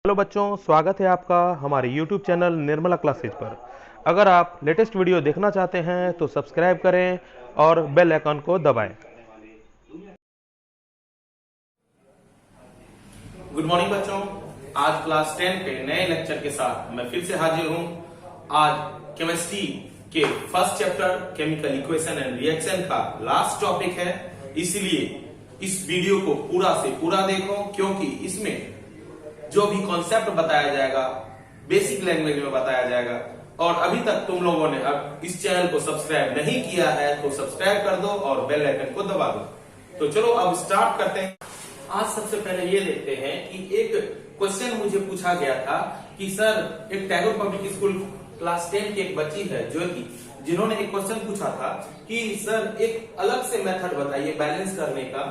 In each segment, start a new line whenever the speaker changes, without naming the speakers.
Hello बच्चों, स्वागत है आपका हमारे YouTube चैनल निर्मला क्लासेज पर। अगर आप लेटेस्ट वीडियो देखना चाहते हैं तो सब्सक्राइब करें और बेल आइकन को दबाएं।
गुड मॉर्निंग बच्चों, आज क्लास 10 के नए लेक्चर के साथ मैं फिर से हाजिर हूं। आज केमिस्ट्री के first chapter chemical equation and reaction का लास्ट टॉपिक है, इसलिए इस वीडियो को पूरा से पूरा देखो, क्योंकि इसमें जो भी कॉन्सेप्ट बताया जाएगा बेसिक लैंग्वेज में बताया जाएगा। और अभी तक तुम लोगों ने अब इस चैनल को सब्सक्राइब नहीं किया है तो सब्सक्राइब कर दो और बेल आइकन को दबा दो। तो चलो अब स्टार्ट करते हैं। आज सबसे पहले ये देखते हैं कि एक क्वेश्चन मुझे पूछा गया था कि सर, एक टैगोर पब्लिक स्कूल क्लास 10 की एक बच्ची है ज्योति, जिन्होंने एक क्वेश्चन पूछा था कि सर एक अलग से मेथड बताइए बैलेंस करने का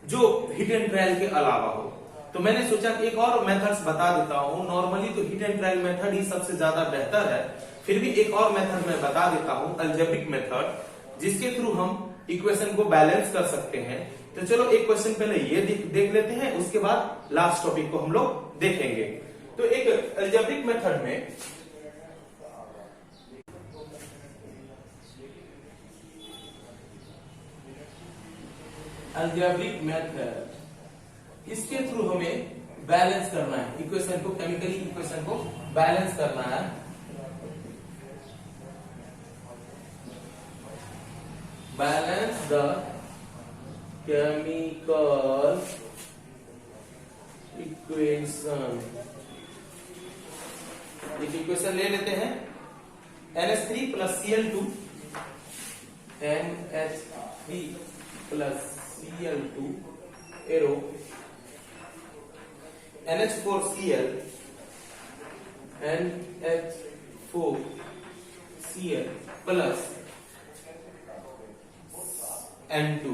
जो हिट एंड ट्रायल के अलावा हो। तो मैंने सोचा कि एक और मेथड्स बता देता हूँ। नॉर्मली तो हिट एंड ट्रायल मेथड ही सबसे ज्यादा बेहतर है, फिर भी एक और मेथड मैं बता देता हूँ, अलजेब्रिक मेथड, जिसके थ्रू हम इक्वेशन को बैलेंस कर सकते हैं। तो चलो एक क्वेश्चन पहले ये देख लेते हैं, उसके बाद लास्ट टॉपिक को हम लोग देखेंगे। तो एक अलजेब्रिक मेथड में अलजेब्रिक मेथड, इसके थ्रू हमें बैलेंस करना है इक्वेशन को, केमिकली इक्वेशन को बैलेंस करना है। Balance the chemical equation. एक इक्वेशन ले लेते हैं, NH3 plus Cl2, NH3 plus Cl2 arrow NH4Cl, NH4Cl plus N2।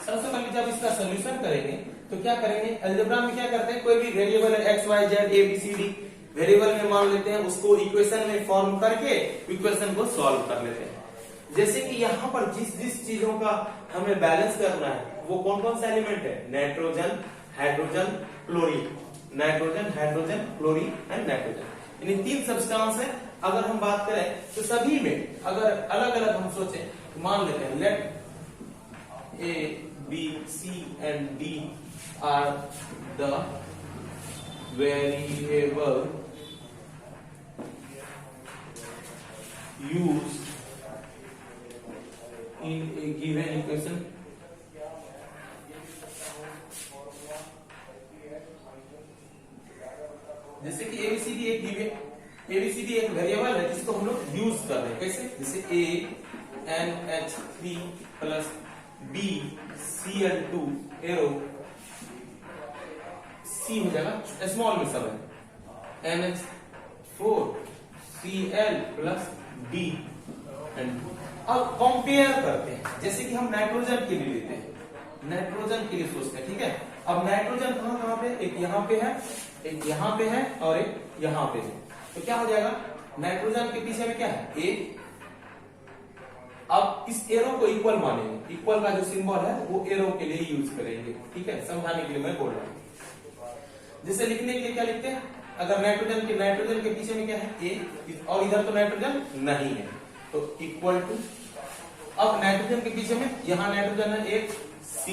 सबसे पहले जब इसका सॉल्यूशन करेंगे तो क्या करेंगे, अलजेब्रा में क्या करते हैं, कोई भी वेरिएबल है x y z a b c d variable में मान लेते हैं, उसको इक्वेशन में फॉर्म करके इक्वेशन को सॉल्व कर लेते हैं। जैसे कि यहाँ पर जिस चीजों का हमें बैलेंस करना है वो कौन कौन सा एलिमेंट है, nitrogen, hydrogen, chlorine, nitrogen, hydrogen, chlorine and nitrogen. इन तीन सब्सटेंस है। अगर हम बात करें तो सभी में अगर अलग अलग हम सोचें, मान लेते हैं late A, B, C and D are the variable used in a given equation। जैसे कि ABCD एक वेरिएबल है जिसको हम लोग यूज कर रहे हैं। कैसे, जैसे A NH3 plus B Cl2 arrow C हो जाएगा, स्मॉल में सब है, NH4Cl प्लस D एंड। अब कंपेयर करते हैं, जैसे कि हम नाइट्रोजन के लिए लेते हैं, नाइट्रोजन के लिए सोचते हैं, ठीक है। अब नाइट्रोजन कहां पे, एक यहाँ पे है, एक यहाँ पे है और एक यहाँ पे है। तो क्या हो जाएगा, नाइट्रोजन के पीछे में क्या है, A। अब इस एरो को इक्वल मानेंगे, इक्वल का जो सिंबल है वो एरो के लिए यूज करेंगे, ठीक है, समझाने के लिए मैं बोल रहा हूं। जैसे लिखने के लिए क्या लिखते हैं, अगर नाइट्रोजन के पीछे में क्या है, A, और इधर तो नाइट्रोजन नहीं है तो इक्वल टू, अब नाइट्रोजन के पीछे में यहाँ नाइट्रोजन है एक C,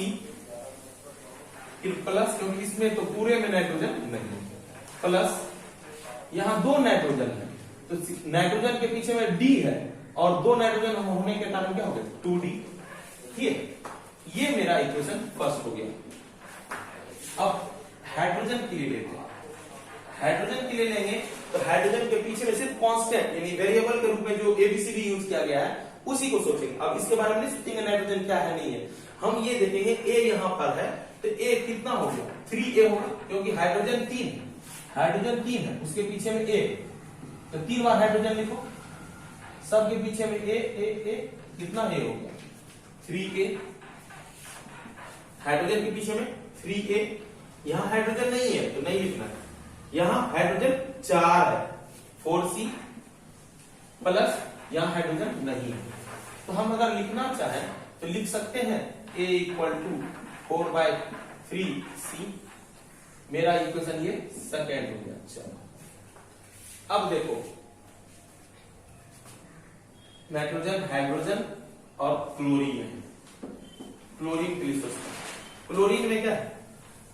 फिर प्लस, क्योंकि इसमें तो पूरे में नाइट्रोजन नहीं है, प्लस यहाँ दो नाइट्रोजन है तो नाइट्रोजन के पीछे में D है और दो नाइट्रोजन होने के कारण क्या हो गया, 2D। ठीक है, ये मेरा इक्वेशन फर्स्ट हो गया। अब हाइड्रोजन के लिए लेते हैं, हाइड्रोजन के लिए लेंगे तो हाइड्रोजन के पीछे में सिर्फ कांस्टेंट यानी वेरिएबल के रूप में जो ABCD यूज किया गया है उसी को सोचेंगे। अब इसके बारे में नहीं सोचेंगे नाइट्रोजन क्या है नहीं है, हम ये देखेंगे A यहाँ पर है तो A कितना हो गया, 3A होगा, क्योंकि हाइड्रोजन 3 है, उसके पीछे में A, तो 3 बार हाइड्रोजन लिखो, सबके पीछे में A कितना A हो गया, 3A। हाइड्रोजन के पीछे में 3A, यहाँ हाइड्रोजन नहीं है तो नहीं लिखना है, यहाँ हाइड्रोजन 4 है, 4C प्लस यहाँ हाइड्रोजन नहीं है। तो हम अगर लिखना चाहें तो लिख सकते हैं A इक्वल टू 4/3c, मेरा इक्वेशन ये सेकेंड हो गया। चलो अब देखो, नाइट्रोजन, हाइड्रोजन और क्लोरीन है। क्लोरीन के लिए सोचते हैं। क्लोरीन में क्या है,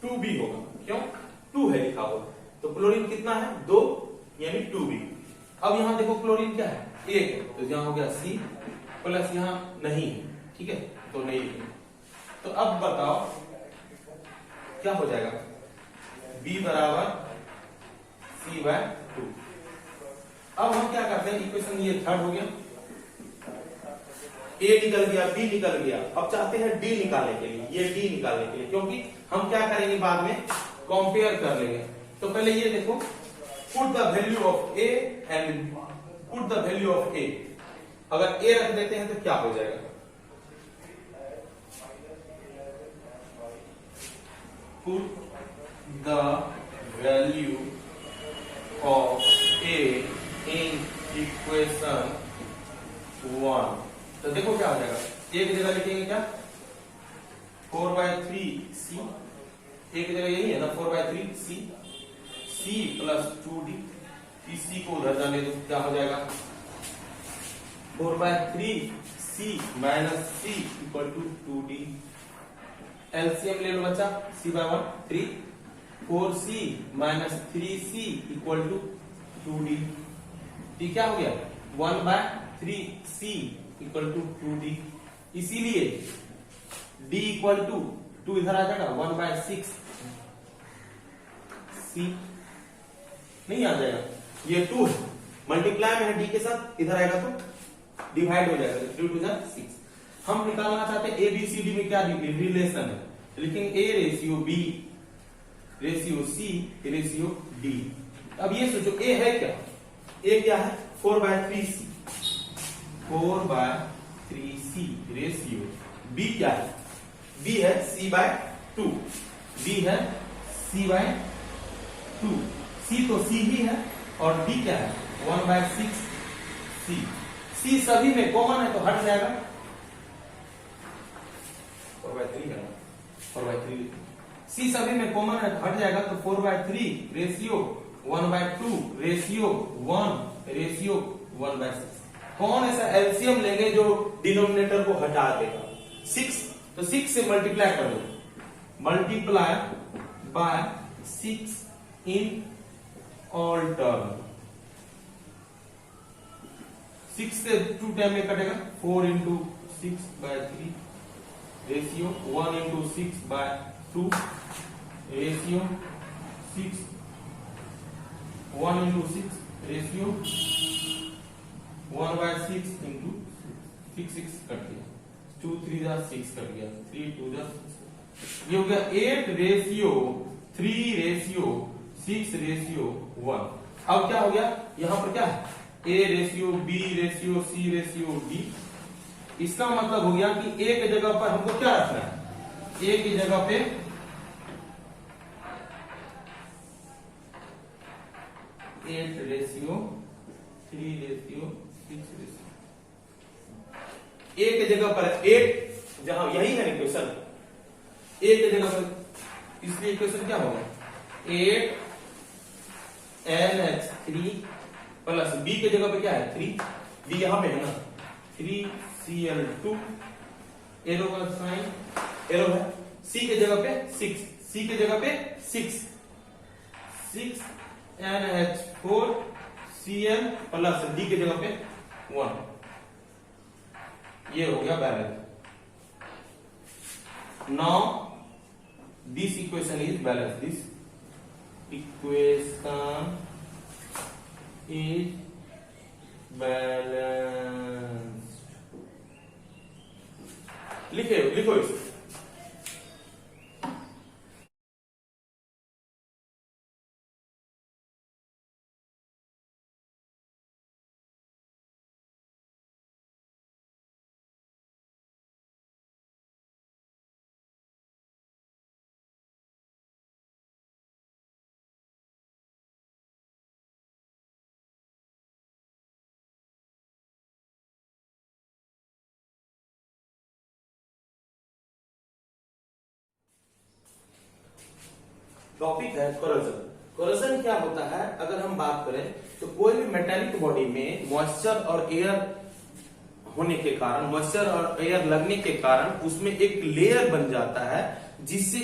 2b होगा, क्यों 2 है लिखा हुआ, तो क्लोरीन कितना है 2, यानी 2b। अब यहां देखो क्लोरीन क्या है 1 है, तो यहां हो गया C प्लस यहां नहीं है, ठीक है, तो नहीं लिखेंगे। तो अब बताओ क्या हो जाएगा, B बराबर C/2। अब हम क्या करते हैं, इक्वेशन ये थर्ड हो गया, A निकल गया, B निकल गया, अब चाहते हैं D निकालने के लिए, ये D निकालने के लिए, क्योंकि हम क्या करेंगे बाद में कंपेयर कर लेंगे। तो पहले ये देखो, put the value of A and put the value of A, अगर A रख देते हैं तो क्या हो जाएगा, put the value of A in equation 1, तो देखो क्या हो जाएगा, एक जगह लिखेंगे क्या 4/3c, एक जगह यही है ना 4/3c, c प्लस 2d, इसी को उधर जाने दो, क्या हो जाएगा 4/3c minus c equal to 2d। LCM ले लो बच्चा, c/1 3, 4c minus 3c equal to 2d, ठीक क्या हो गया 1/3c इक्वल टू 2d। इसीलिए d इक्वल टू 2 इधर आ जाएगा 1/6c, नहीं आ जाएगा, ये 2 है, मल्टीप्लाई में है d के साथ, इधर आएगा तो डिवाइड हो जाएगा, 3 2 जा 6। हम निकालना चाहते हैं ABCD में क्या रिलेशन है, लिखेंगे A ratio B ratio C ratio D। अब ये सोचो A है क्या, A क्या है 4/3c, 4/3c रेशियो, B क्या है, B है C/2, B है C/2, C तो C ही है, और D क्या है 1/6c, C सभी में कॉमन है तो हट जाएगा, 4/3 है ना, 4/3, C सभी में कॉमन है तो हट जाएगा, तो 4/3 रेशियो 1/2 रेशियो 1 रेशियो 1/6। कौन ऐसा एलसीएम लेंगे जो डिनोमिनेटर को हटा देगा, 6, तो 6 से मल्टीप्लाई कर दो, multiply by 6 in all term, 6 से 2 टाइम में कटेगा, 4 into 6/3 ratio 1 into 6/2 ratio 6, 1 into 6 ratio 1/6 into 6 cut गया, 2 3 जा 6 कट गया, 3 2 जा 6, ये हो गया 8 रेशियो 3 रेशियो 6 रेशियो 1। अब क्या हो गया, यहां पर क्या है A ratio B ratio C ratio D, इसका मतलब हो गया कि A की जगह पर हमको क्या रखना है, A की जगह पे 8 रेशियो 3 रेशियो 6 रेशियो, A की जगह पर 8, जहां यही है इक्वेशन, A की जगह पर, इसलिए इक्वेशन क्या होगा 8 NH3 प्लस B की जगह पे क्या है 3, B यहां पे है ना, 3Cl2, एरो का साइन एरो है, C की जगह पे 6, C की जगह पे 6 NH4 Cl प्लस D की जगह पे 1, ये हो गया balance. Now this equation is balance, this equation is balanced, लिखो इसे। टॉपिक है कोरोजन। कोरोजन क्या होता है, अगर हम बात करें तो कोई भी मेटेलिक बॉडी में मॉइस्चर और एयर होने के कारण, मॉइस्चर और एयर लगने के कारण उसमें एक लेयर बन जाता है, जिससे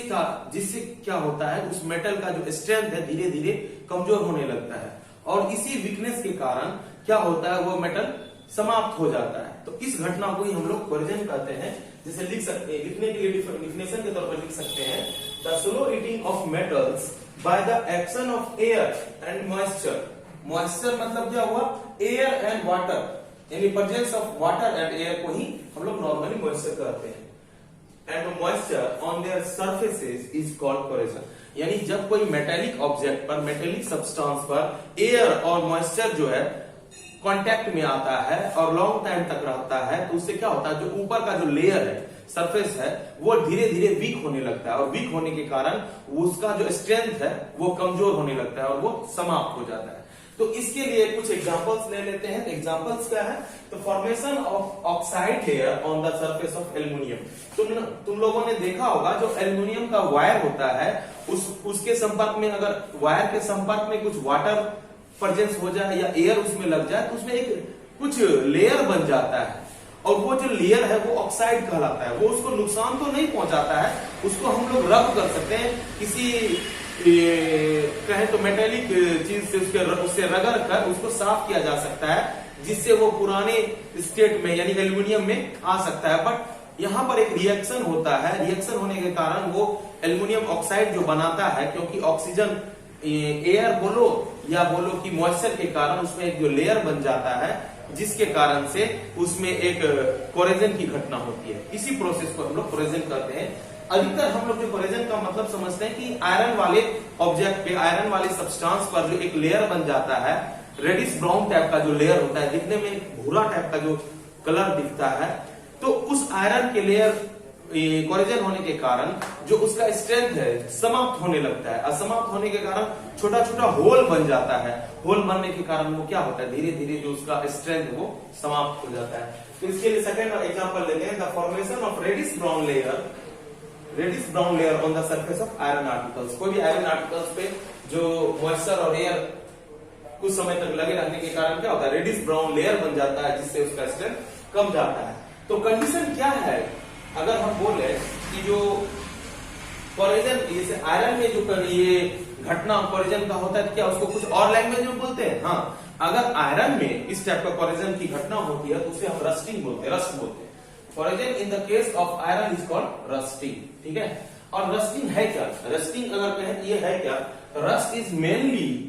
क्या होता है, उस मेटल का जो स्ट्रेंथ है धीरे धीरे कमजोर होने लगता है, और इसी वीकनेस के कारण क्या होता है, वो मेटल समाप्त हो जाता है। तो इस घटना को ही हम लोग कोरोजन कहते हैं। जैसे लिख सकते हैं, लिखने के लिए डिफिनेशन के तौर पर लिख सकते हैं, the slow eating of metals by the action of air and moisture. Moisture मतलब क्या हुआ, एयर एंड वाटर, यानी presence of water and air को ही हम लोग नॉर्मली मॉइस्चर कहते हैं। And moisture on their surfaces is called corrosion. यानी जब कोई मेटेलिक ऑब्जेक्ट पर, मेटेलिक सब्सटेंस पर एयर और मॉइस्चर जो है कांटेक्ट में आता है और लॉन्ग टाइम तक रहता है, तो उससे क्या होता है, जो ऊपर का जो लेयर है, सरफेस है, वो धीरे धीरे वीक होने लगता है, और वीक होने के कारण उसका जो स्ट्रेंथ है वो कमजोर होने लगता है और वो समाप्त हो जाता है। तो इसके लिए कुछ एग्जांपल्स ले लेते हैं। एग्जांपल्स क्या है, तो formation of oxide layer on the surface of aluminium. तुम लोगों ने देखा होगा, जो एल्युमिनियम का वायर होता है, उसके संपर्क में, अगर वायर के संपर्क में कुछ वाटर प्रेजेंस हो जाए या एयर उसमें लग जाए, तो उसमें एक कुछ लेयर बन जाता है, और वो जो लेयर है वो ऑक्साइड कहलाता है। वो उसको नुकसान तो नहीं पहुंचाता है, उसको हम लोग रब कर सकते हैं, किसी कहें तो मेटेलिक चीज से उससे रगड़ कर उसको साफ किया जा सकता है, जिससे वो पुराने स्टेट में यानी एल्युमिनियम में आ सकता है। बट यहाँ पर एक रिएक्शन होता है, रिएक्शन होने के कारण वो एल्युमिनियम ऑक्साइड जो बनाता है, क्योंकि ऑक्सीजन, एयर बोलो या बोलो कि मॉइस्चर के कारण उसमें एक जो लेयर बन जाता है, जिसके कारण से उसमें एक कोरोजन की घटना होती है। इसी प्रोसेस को हम लोग कोरोजन कहते हैं। अधिकतर हम लोग जो कोरोजन का मतलब समझते हैं कि आयरन वाले ऑब्जेक्ट पे, आयरन वाले सब्सटेंस पर जो एक लेयर बन जाता है, रेडिश ब्राउन टाइप का जो लेयर होता है, दिखने में भूरा टाइप का जो कलर दिखता है, तो उस आयरन के लेयर कोरोजन होने के कारण जो उसका स्ट्रेंथ है समाप्त होने लगता है, और समाप्त होने के कारण छोटा छोटा होल बन जाता है। होल बनने के कारण वो क्या होता है, धीरे धीरे जो उसका स्ट्रेंथ वो समाप्त हो जाता है। तो इसके लिए सेकंड एग्जांपल लेते हैं, the formation of reddish brown layer on the surface of iron articles. कोई भी आयरन आर्टिकल्स पे जो मॉइस्चर और एयर कुछ समय तक लगे रहने के कारण क्या होता है, रेडिश ब्राउन लेयर बन जाता है, जिससे उसका स्ट्रेंथ कम जाता है। तो कंडीशन क्या है, अगर हम बोले कि जो कोरोजन, जैसे आयरन में जो ये घटना कोरोजन का होता है, क्या उसको कुछ और लैंग्वेज में बोलते हैं? हाँ, अगर आयरन में इस टाइप का कोरोजन की घटना होती है तो उसे हम रस्टिंग बोलते हैं, रस्ट बोलते हैं। Corrosion in the case of iron is called rusting, ठीक है। और रस्टिंग है क्या, रस्टिंग अगर कहें ये है क्या, rust is mainly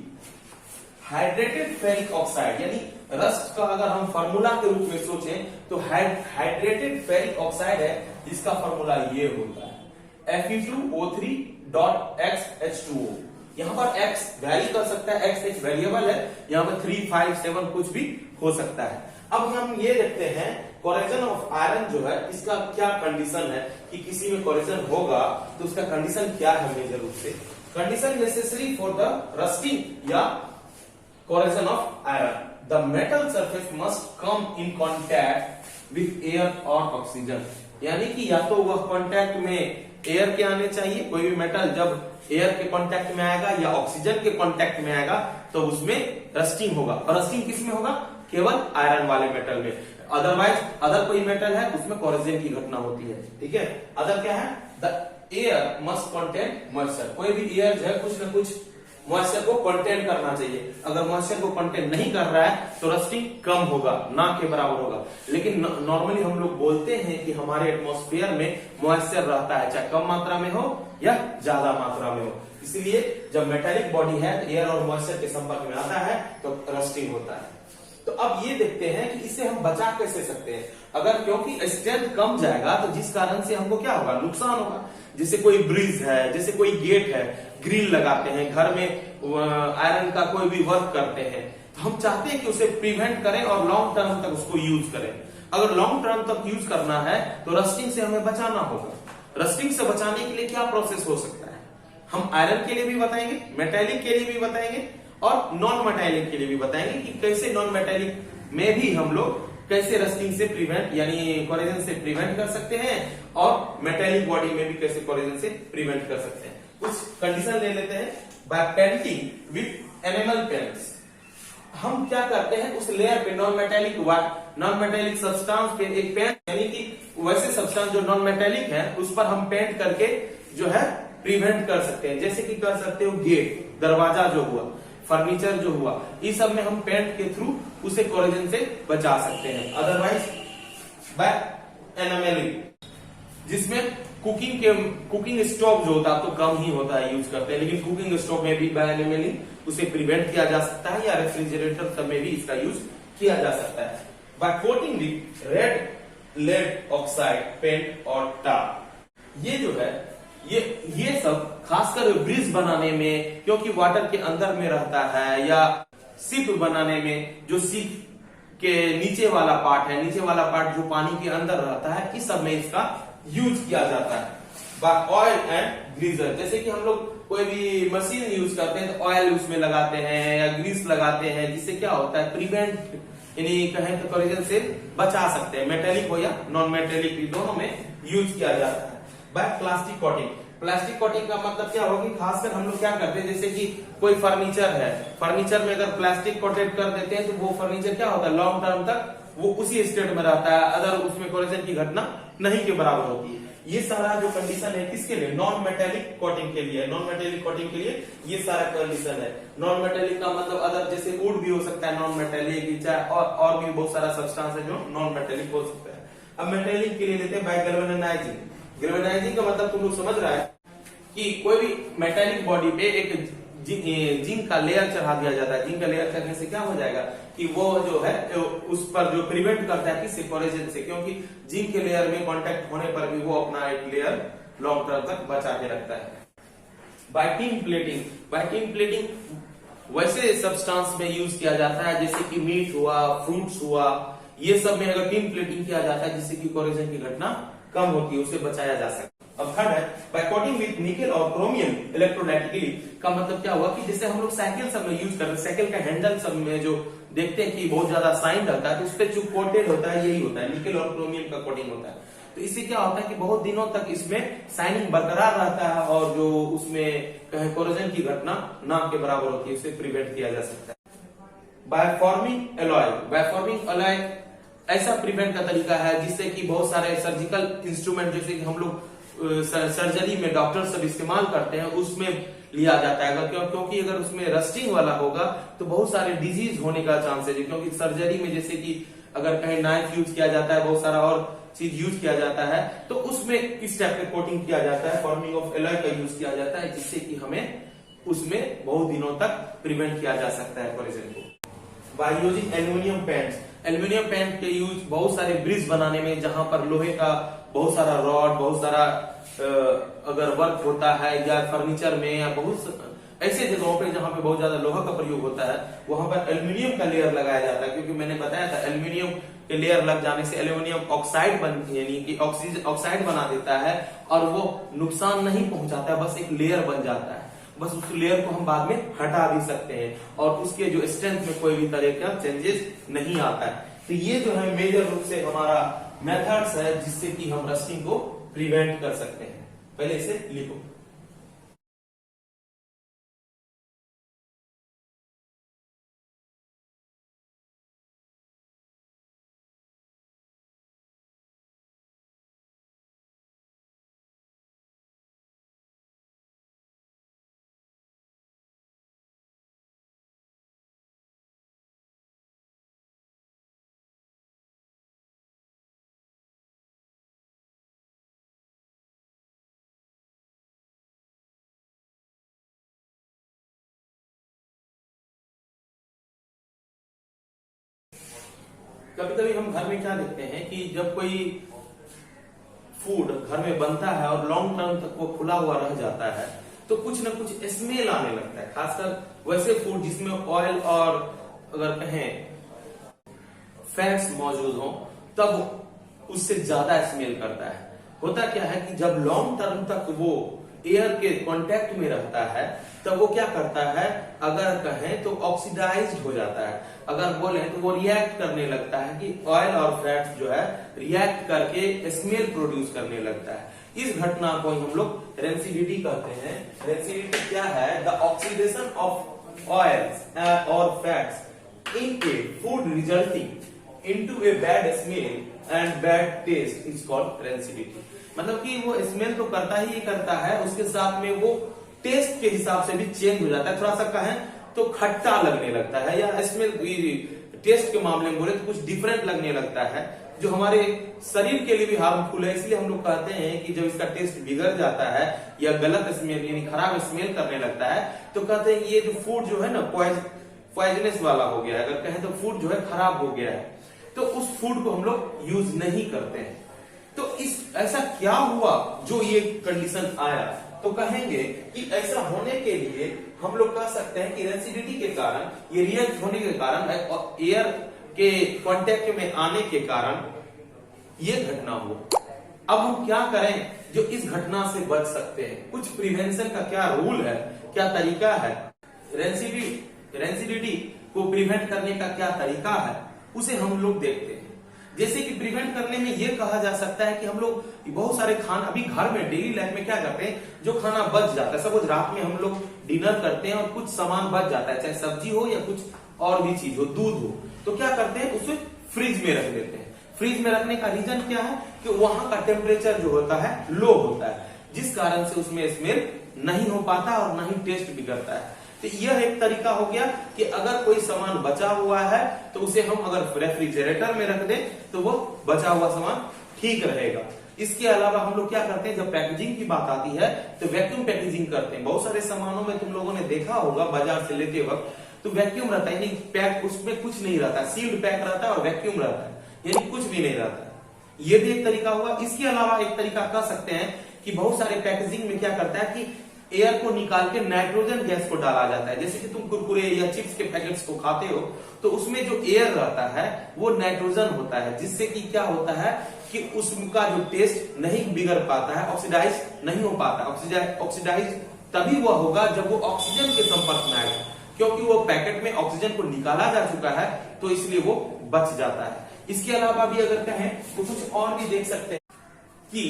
hydrated ferric oxide, यानी रस्ट का अगर हम फार्मूला के रूप में सोचें तो हाइड्रेटेड फेरिक ऑक्साइड है, जिसका फार्मूला ये होता है Fe2O3.XH2O। यहाँ पर X वैरी कर सकता है, X एक वेरिएबल है, यहाँ पर 3, 5, 7 कुछ भी हो सकता है। अब हम ये देखते हैं कोरोजन ऑफ आयरन जो है, इसका क्या कंडीशन है, कि किसी में कोरोजन होगा तो उसका कंडीशन क्या है। मेजर रूप से condition necessary for the rusting या corrosion of iron, the metal surface must come in contact with air और ऑक्सीजन। यानी कि या तो वह कॉन्टैक्ट में एयर के आने चाहिए, कोई भी मेटल जब एयर के कांटेक्ट में आएगा या ऑक्सीजन के कांटेक्ट में आएगा तो उसमें रस्टिंग होगा। और रस्टिंग किस में होगा, केवल आयरन वाले मेटल में। अदरवाइज अदर कोई मेटल है उसमें कोरोजन की घटना होती है, ठीक है। अदर क्या है, the air must contain moisture, कोई भी एयर जो है कुछ न कुछ मॉइस्चर को कंटेन करना चाहिए। अगर मॉइस्चर को कंटेन नहीं कर रहा है तो रस्टिंग कम होगा, ना के बराबर होगा। लेकिन नॉर्मली हम लोग बोलते हैं कि हमारे एटमॉस्फेयर में मॉइस्चर रहता है, चाहे कम मात्रा में हो या ज्यादा मात्रा में हो। इसलिए जब मेटालिक बॉडी है तो एयर और मॉइस्चर के संपर्क में आता है तो रस्टिंग होता है। तो अब ये देखते हैं कि इससे हम बचा कैसे सकते हैं। अगर क्योंकि स्ट्रेंथ कम जाएगा तो जिस कारण से हमको क्या होगा, नुकसान होगा। जैसे कोई ब्रिज है, जैसे कोई गेट है, ग्रिल लगाते हैं, घर में आयरन का कोई भी वर्क करते हैं, तो हम चाहते हैं कि उसे प्रिवेंट करें और लॉन्ग टर्म तक उसको यूज करें। अगर लॉन्ग टर्म तक यूज करना है तो रस्टिंग से हमें बचाना होगा। रस्टिंग से बचाने के लिए क्या प्रोसेस हो सकता है, हम आयरन के लिए भी बताएंगे, मेटालिक के लिए भी बताएंगे और नॉन मेटालिक के लिए भी बताएंगे कि कैसे नॉन मेटालिक में भी हम लोग कैसे रस्टिंग से प्रिवेंट यानी कोरोजन से प्रिवेंट कर सकते हैं और मेटालिक बॉडी में भी कैसे कोरोजन से प्रिवेंट कर सकते हैं। कुछ कंडीशन ले लेते हैं। By painting with enamel paints, हम क्या करते हैं उस लेयर पे नॉन मेटेलिक सब्सटेंस पे एक पेंट, यानी कि वैसे सब्सटेंस जो नॉन मेटेलिक है उस पर हम पेंट करके जो है प्रिवेंट कर सकते हैं। जैसे कि कर सकते हो गेट, दरवाजा जो हुआ, फर्नीचर जो हुआ, इस सब में हम पेंट के थ्रू उसे कोरोजन से बचा सकते हैं। अदरवाइज बाय एनामेलिंग, जिसमें कुकिंग स्टोव जो होता है तो कम ही होता है यूज करते हैं, लेकिन कुकिंग स्टोव में भी बाय एनामेलिंग उसे प्रिवेंट किया जा सकता है, या रेफ्रिजरेटर सब में भी इसका यूज किया जा सकता है। By coating with red lead oxide paint और tar, ये जो है ये सब खासकर ब्रिज बनाने में, क्योंकि वाटर के अंदर में रहता है, या शिप बनाने में जो शिप के नीचे वाला पार्ट जो पानी के अंदर रहता है, इस सब में इसका यूज किया जाता है। बाय ऑयल एंड ग्रीजर, जैसे कि हम लोग कोई भी मशीन यूज करते हैं तो ऑयल उसमें लगाते हैं या ग्रीस लगाते हैं, जिससे क्या होता है प्रिवेंट, यानी कहें तो कोरोजन से बचा सकते हैं। मेटेलिक हो या नॉन मेटेलिक, दोनों में यूज किया जाता है। बाय प्लास्टिक कोटिंग का मतलब क्या होगी, खासकर हम लोग क्या करते हैं, जैसे कि कोई फर्नीचर है, फर्नीचर में अगर प्लास्टिक कोटेड कर देते हैं तो वो फर्नीचर क्या होता है लॉन्ग टर्म तक वो उसी स्टेट में रहता है, अदर उसमें कोरोजन की घटना नहीं के बराबर होती है। ये सारा जो कंडीशन है किसके लिए, नॉन मेटेलिक कोटिंग के लिए। नॉन मेटेलिक कोटिंग के लिए ये सारा कंडीशन है। नॉन मेटेलिक का मतलब अदर जैसे वुड भी हो सकता है नॉन मेटेलिक, और भी बहुत सारा सब्सटेंस है जो नॉन मेटेलिक हो सकता है। अब मेटेलिक के लिए लेते हैं बाय गैल्वेनाइजिंग का मतलब तुम लोग समझ रहा है कि कोई भी मेटेलिक बॉडी पे एक जिंक का लेयर चढ़ा दिया जाता है। जिंक का लेयर चढ़ने से क्या हो जाएगा कि वो जो है उस पर जो प्रिवेंट करता है किससे, कोरोजन से, क्योंकि जिंक के लेयर में कांटेक्ट होने पर भी वो अपना एक लेयर लॉन्ग टर्म तक बचा के रखता है। बाय टिन प्लेटिंग वैसे सब्सटेंस में यूज किया जाता है जैसे कि मीट हुआ, फ्रूट्स हुआ, ये सब में अगर टिन प्लेटिंग किया जाता है जिससे कि कोरोजन की घटना कम होती है, उसे बचाया जा सकता है। अब थर्ड है बाय कोटिंग विथ निकेल और क्रोमियम इलेक्ट्रोलाइटिकली, का मतलब क्या हुआ कि जैसे हम लोग साइकिल सब में यूज करते हैं, साइकिल का हैंडल सब में जो देखते हैं कि बहुत ज्यादा साइन रहता है तो उस पर जो कोटेड होता है यही होता है, निकेल और क्रोमियम का कोटिंग होता है। तो इससे क्या होता है कि बहुत दिनों तक इसमें शाइनिंग बरकरार रहता है और जो उसमें कोरोजन की घटना ना के बराबर होती है, उसे प्रिवेंट किया जा सकता है। बाय फॉर्मिंग एलॉय ऐसा प्रिवेंट का तरीका है जिससे कि बहुत सारे सर्जिकल इंस्ट्रूमेंट जैसे कि हम लोग सर्जरी में डॉक्टर सब इस्तेमाल करते हैं उसमें लिया जाता है। क्योंकि अगर उसमें रस्टिंग वाला होगा तो बहुत सारे डिजीज होने का चांस है, क्योंकि सर्जरी में जैसे कि अगर कहीं नाइफ यूज किया जाता है, बहुत सारा और चीज यूज किया जाता है, तो उसमें इस टाइप का कोटिंग किया जाता है, फॉर्मिंग ऑफ एलॉय का यूज किया जाता है, जिससे कि हमें उसमें बहुत दिनों तक प्रिवेंट किया जा सकता है कोरोजन को। बाय यूजिंग एल्यूमिनियम पेंट के यूज बहुत सारे ब्रिज बनाने में, जहां पर लोहे का बहुत सारा रॉड, बहुत सारा अगर वर्क होता है, या फर्नीचर में, या बहुत ऐसे जगहों पे जहां पे बहुत ज्यादा लोहा का प्रयोग होता है, वहां पर एल्यूमिनियम का लेयर लगाया जाता है। क्योंकि मैंने बताया था एल्यूमिनियम के लेयर लग जाने से एल्यूमिनियम ऑक्साइड यानी कि ऑक्साइड बना देता है और वो नुकसान नहीं पहुंचाता है, बस एक लेयर बन जाता है। बस उस लेयर को हम बाद में हटा भी सकते हैं और उसके जो स्ट्रेंथ में कोई भी तरह का चेंजेस नहीं आता है। तो ये जो है मेजर रूप से हमारा मेथड्स है जिससे कि हम रस्टिंग को प्रिवेंट कर सकते हैं। पहले इसे लिखो। कभी कभी हम घर में क्या देखते हैं कि जब कोई फूड घर में बनता है और लॉन्ग टर्म तक वो खुला हुआ रह जाता है तो कुछ ना कुछ स्मेल आने लगता है, खासकर वैसे फूड जिसमें ऑयल और अगर कहें फैट्स मौजूद हो तब उससे ज्यादा स्मेल करता है। होता क्या है कि जब लॉन्ग टर्म तक वो एयर के कांटेक्ट में रहता है तब वो क्या करता है, अगर कहें तो ऑक्सीडाइज्ड हो जाता है, अगर बोले तो वो रिएक्ट करने लगता है कि ऑयल और फैट्स जो है रिएक्ट करके स्मेल प्रोड्यूस करने लगता है। इस घटना को ही हम लोग रेंसिडिटी कहते हैं। रेंसिडिटी क्या है? द ऑक्सीडेशन ऑफ ऑयल्स और fats in A food resulting into a bad smell and bad taste is called rancidity. मतलब कि वो स्मेल तो करता ही करता है, उसके साथ में वो टेस्ट के हिसाब से भी चेंज हो जाता है, थोड़ा सा कहें तो खट्टा लगने लगता है, या स्मेल टेस्ट के मामले में बोले तो कुछ डिफरेंट लगने लगता है, जो हमारे शरीर के लिए भी हार्मफुल है। इसलिए हम लोग कहते हैं कि जब इसका टेस्ट बिगड़ जाता है या गलत स्मेल यानी खराब स्मेल करने लगता है, तो कहते हैं ये जो फूड जो है ना पॉइजनस वाला हो गया है। अगर कहें तो फूड जो है खराब हो गया है, तो उस फूड को हम लोग यूज नहीं करते हैं। तो ऐसा क्या हुआ जो ये कंडीशन आया? तो कहेंगे कि ऐसा होने के लिए हम लोग कह सकते हैं कि रेंसिडिटी के कारण, ये रिएक्ट होने के कारण और एयर के कांटेक्ट में आने के कारण ये घटना हुआ। अब हम क्या करें जो इस घटना से बच सकते हैं? कुछ प्रिवेंशन का क्या रूल है, क्या तरीका है? रेंसिडिटी को प्रिवेंट करने का क्या तरीका है, उसे हम लोग देखते हैं। जैसे कि प्रिवेंट करने में यह कहा जा सकता है कि हम लोग बहुत सारे खाना अभी घर में डेली लाइफ में क्या करते हैं, जो खाना बच जाता है, सपोज रात में हम लोग डिनर करते हैं और कुछ सामान बच जाता है, चाहे सब्जी हो या कुछ और भी चीज हो, दूध हो, तो क्या करते हैं उसे फ्रिज में रख देते हैं। फ्रिज में रखने का रीजन क्या है कि वहां का टेम्परेचर जो होता है लो होता है, जिस कारण से उसमें स्मेल नहीं हो पाता और ना ही टेस्ट बिगड़ता है। तो यह एक तरीका हो गया कि अगर कोई सामान बचा हुआ है तो उसे हम अगर रेफ्रिजरेटर में रख दें तो वो बचा हुआ सामान ठीक रहेगा। इसके अलावा हम लोग क्या करते हैं, जब पैकेजिंग की बात आती है तो वैक्यूम पैकेजिंग करते हैं। बहुत सारे सामानों में तुम लोगों ने देखा होगा बाजार से लेते वक्त तो वैक्यूम रहता है, यानी पैक उसमें कुछ नहीं रहता, सील्ड पैक रहता है और वैक्यूम रहता है, यानी कुछ भी नहीं रहता है। ये भी एक तरीका हुआ। इसके अलावा एक तरीका कह सकते हैं कि बहुत सारे पैकेजिंग में क्या करता है कि एयर को निकाल के नाइट्रोजन गैस को डाला जाता है। जैसे कि तुम कुरकुरे या चिप्स के पैकेट्स को खाते हो तो उसमें जो एयर रहता है वो नाइट्रोजन होता है, जिससे कि क्या होता है कि उसका जो टेस्ट नहीं बिगड़ पाता है, ऑक्सीडाइज नहीं हो पाता। ऑक्सीडाइज तभी हुआ होगा जब वो ऑक्सीजन के संपर्क में आएगा, क्योंकि वो पैकेट में ऑक्सीजन को निकाला जा चुका है, तो इसलिए वो बच जाता है। इसके अलावा भी अगर कहें तो कुछ और भी देख सकते हैं कि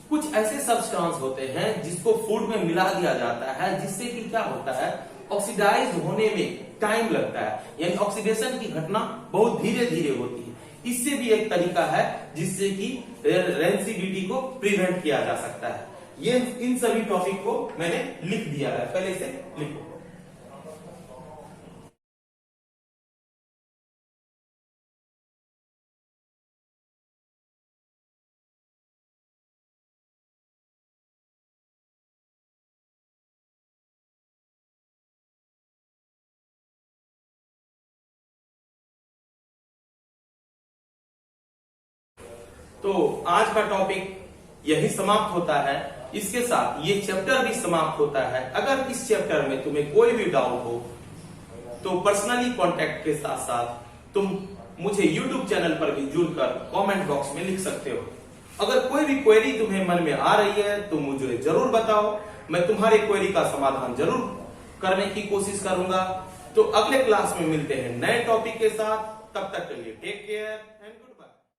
कुछ ऐसे सब्सटेंस होते हैं जिसको फूड में मिला दिया जाता है, जिससे कि क्या होता है ऑक्सीडाइज होने में टाइम लगता है, यानी ऑक्सीडेशन की घटना बहुत धीरे धीरे होती है। इससे भी एक तरीका है जिससे कि रेंसिडिटी को प्रिवेंट किया जा सकता है। ये इन सभी टॉपिक को मैंने लिख दिया है, पहले से लिखो। तो आज का टॉपिक यही समाप्त होता है। इसके साथ ये चैप्टर भी समाप्त होता है। अगर इस चैप्टर में तुम्हें कोई भी डाउट हो तो पर्सनली कांटेक्ट के साथ साथ तुम मुझे YouTube चैनल पर भी जुड़कर कमेंट बॉक्स में लिख सकते हो। अगर कोई भी क्वेरी तुम्हें मन में आ रही है तो मुझे जरूर बताओ, मैं तुम्हारी क्वेरी का समाधान जरूर करने की कोशिश करूंगा। तो अगले क्लास में मिलते हैं नए टॉपिक के साथ, तब तक के लिए टेक केयर एंड